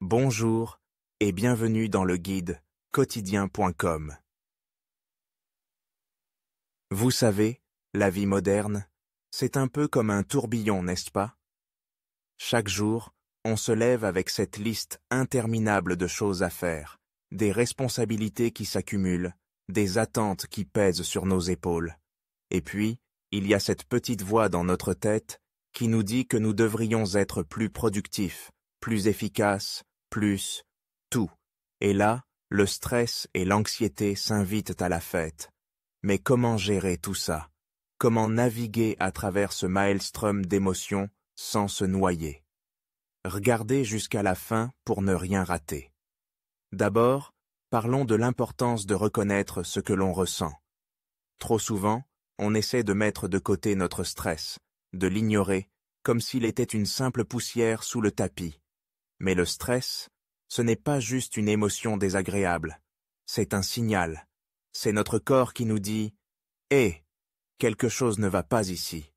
Bonjour et bienvenue dans le guide quotidien.com. Vous savez, la vie moderne, c'est un peu comme un tourbillon, n'est-ce pas? Chaque jour, on se lève avec cette liste interminable de choses à faire, des responsabilités qui s'accumulent, des attentes qui pèsent sur nos épaules. Et puis, il y a cette petite voix dans notre tête qui nous dit que nous devrions être plus productifs, plus efficaces, plus tout. Et là, le stress et l'anxiété s'invitent à la fête. Mais comment gérer tout ça? Comment naviguer à travers ce maelstrom d'émotions sans se noyer? Regardez jusqu'à la fin pour ne rien rater. D'abord, parlons de l'importance de reconnaître ce que l'on ressent. Trop souvent, on essaie de mettre de côté notre stress, de l'ignorer, comme s'il était une simple poussière sous le tapis. Mais le stress, ce n'est pas juste une émotion désagréable, c'est un signal. C'est notre corps qui nous dit « Hé, quelque chose ne va pas ici ».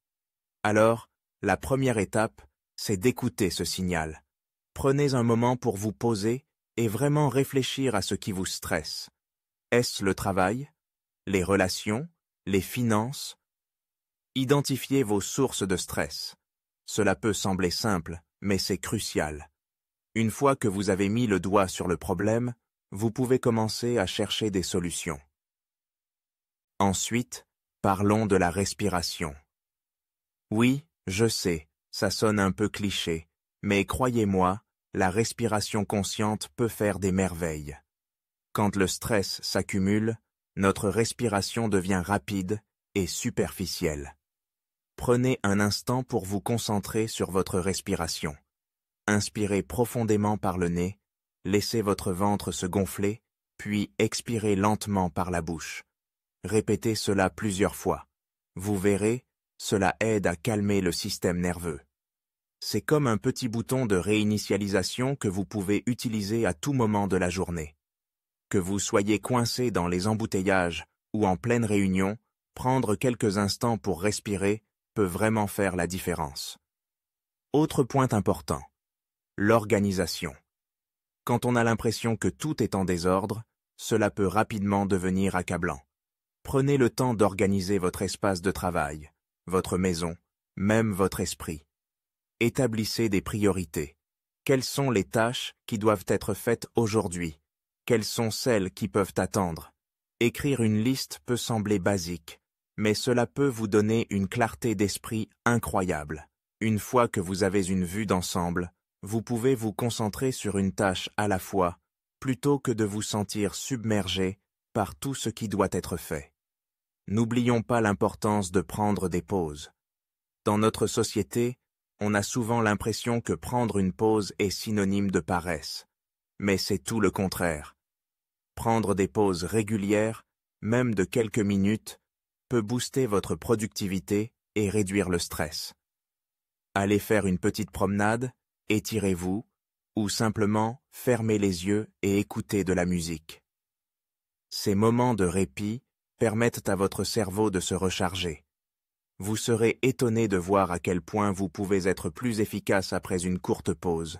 Alors, la première étape, c'est d'écouter ce signal. Prenez un moment pour vous poser et vraiment réfléchir à ce qui vous stresse. Est-ce le travail, les relations, les finances? Identifiez vos sources de stress. Cela peut sembler simple, mais c'est crucial. Une fois que vous avez mis le doigt sur le problème, vous pouvez commencer à chercher des solutions. Ensuite, parlons de la respiration. Oui, je sais, ça sonne un peu cliché, mais croyez-moi, la respiration consciente peut faire des merveilles. Quand le stress s'accumule, notre respiration devient rapide et superficielle. Prenez un instant pour vous concentrer sur votre respiration. Inspirez profondément par le nez, laissez votre ventre se gonfler, puis expirez lentement par la bouche. Répétez cela plusieurs fois. Vous verrez, cela aide à calmer le système nerveux. C'est comme un petit bouton de réinitialisation que vous pouvez utiliser à tout moment de la journée. Que vous soyez coincé dans les embouteillages ou en pleine réunion, prendre quelques instants pour respirer peut vraiment faire la différence. Autre point important, l'organisation. Quand on a l'impression que tout est en désordre, cela peut rapidement devenir accablant. Prenez le temps d'organiser votre espace de travail, votre maison, même votre esprit. Établissez des priorités. Quelles sont les tâches qui doivent être faites aujourd'hui? Quelles sont celles qui peuvent attendre? Écrire une liste peut sembler basique, mais cela peut vous donner une clarté d'esprit incroyable. Une fois que vous avez une vue d'ensemble, vous pouvez vous concentrer sur une tâche à la fois, plutôt que de vous sentir submergé par tout ce qui doit être fait. N'oublions pas l'importance de prendre des pauses. Dans notre société, on a souvent l'impression que prendre une pause est synonyme de paresse. Mais c'est tout le contraire. Prendre des pauses régulières, même de quelques minutes, peut booster votre productivité et réduire le stress. Allez faire une petite promenade, étirez-vous, ou simplement fermez les yeux et écoutez de la musique. Ces moments de répit permettent à votre cerveau de se recharger. Vous serez étonné de voir à quel point vous pouvez être plus efficace après une courte pause.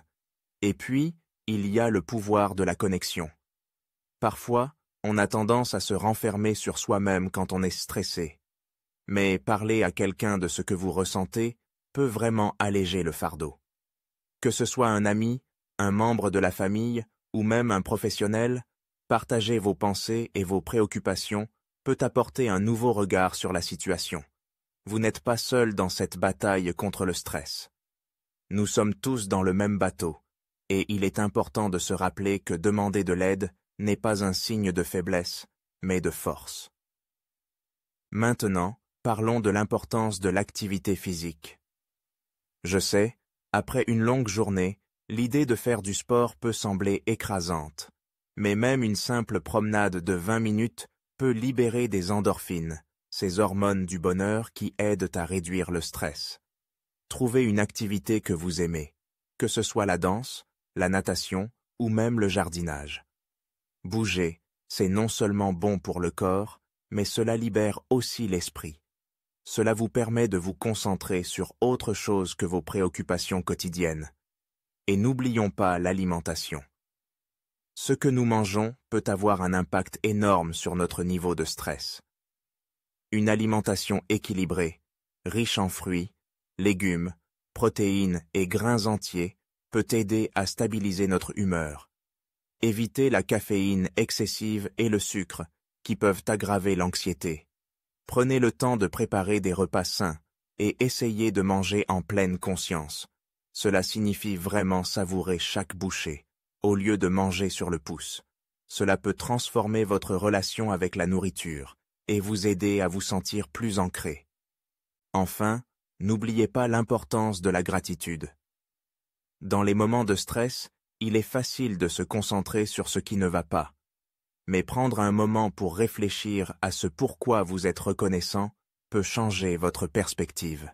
Et puis, il y a le pouvoir de la connexion. Parfois, on a tendance à se renfermer sur soi-même quand on est stressé. Mais parler à quelqu'un de ce que vous ressentez peut vraiment alléger le fardeau. Que ce soit un ami, un membre de la famille ou même un professionnel, partager vos pensées et vos préoccupations peut apporter un nouveau regard sur la situation. Vous n'êtes pas seul dans cette bataille contre le stress. Nous sommes tous dans le même bateau, et il est important de se rappeler que demander de l'aide n'est pas un signe de faiblesse, mais de force. Maintenant, parlons de l'importance de l'activité physique. Je sais, après une longue journée, l'idée de faire du sport peut sembler écrasante, mais même une simple promenade de 20 minutes peut libérer des endorphines, ces hormones du bonheur qui aident à réduire le stress. Trouvez une activité que vous aimez, que ce soit la danse, la natation ou même le jardinage. Bouger, c'est non seulement bon pour le corps, mais cela libère aussi l'esprit. Cela vous permet de vous concentrer sur autre chose que vos préoccupations quotidiennes. Et n'oublions pas l'alimentation. Ce que nous mangeons peut avoir un impact énorme sur notre niveau de stress. Une alimentation équilibrée, riche en fruits, légumes, protéines et grains entiers peut aider à stabiliser notre humeur. Évitez la caféine excessive et le sucre, qui peuvent aggraver l'anxiété. Prenez le temps de préparer des repas sains et essayez de manger en pleine conscience. Cela signifie vraiment savourer chaque bouchée, au lieu de manger sur le pouce. Cela peut transformer votre relation avec la nourriture et vous aider à vous sentir plus ancré. Enfin, n'oubliez pas l'importance de la gratitude. Dans les moments de stress, il est facile de se concentrer sur ce qui ne va pas. Mais prendre un moment pour réfléchir à ce pourquoi vous êtes reconnaissant peut changer votre perspective.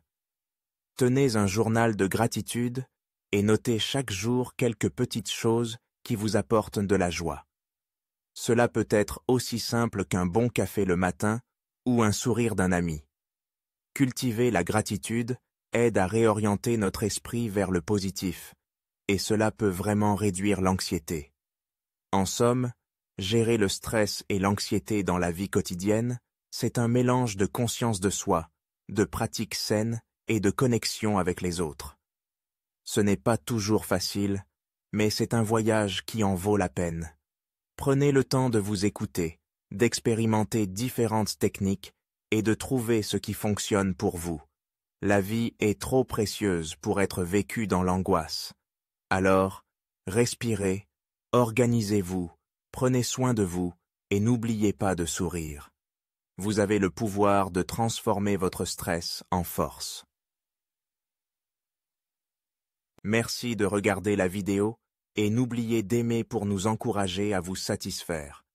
Tenez un journal de gratitude et notez chaque jour quelques petites choses qui vous apportent de la joie. Cela peut être aussi simple qu'un bon café le matin ou un sourire d'un ami. Cultiver la gratitude aide à réorienter notre esprit vers le positif, et cela peut vraiment réduire l'anxiété. En somme, gérer le stress et l'anxiété dans la vie quotidienne, c'est un mélange de conscience de soi, de pratiques saines et de connexion avec les autres. Ce n'est pas toujours facile, mais c'est un voyage qui en vaut la peine. Prenez le temps de vous écouter, d'expérimenter différentes techniques et de trouver ce qui fonctionne pour vous. La vie est trop précieuse pour être vécue dans l'angoisse. Alors, respirez, organisez-vous, prenez soin de vous et n'oubliez pas de sourire. Vous avez le pouvoir de transformer votre stress en force. Merci de regarder la vidéo et n'oubliez d'aimer pour nous encourager à vous satisfaire.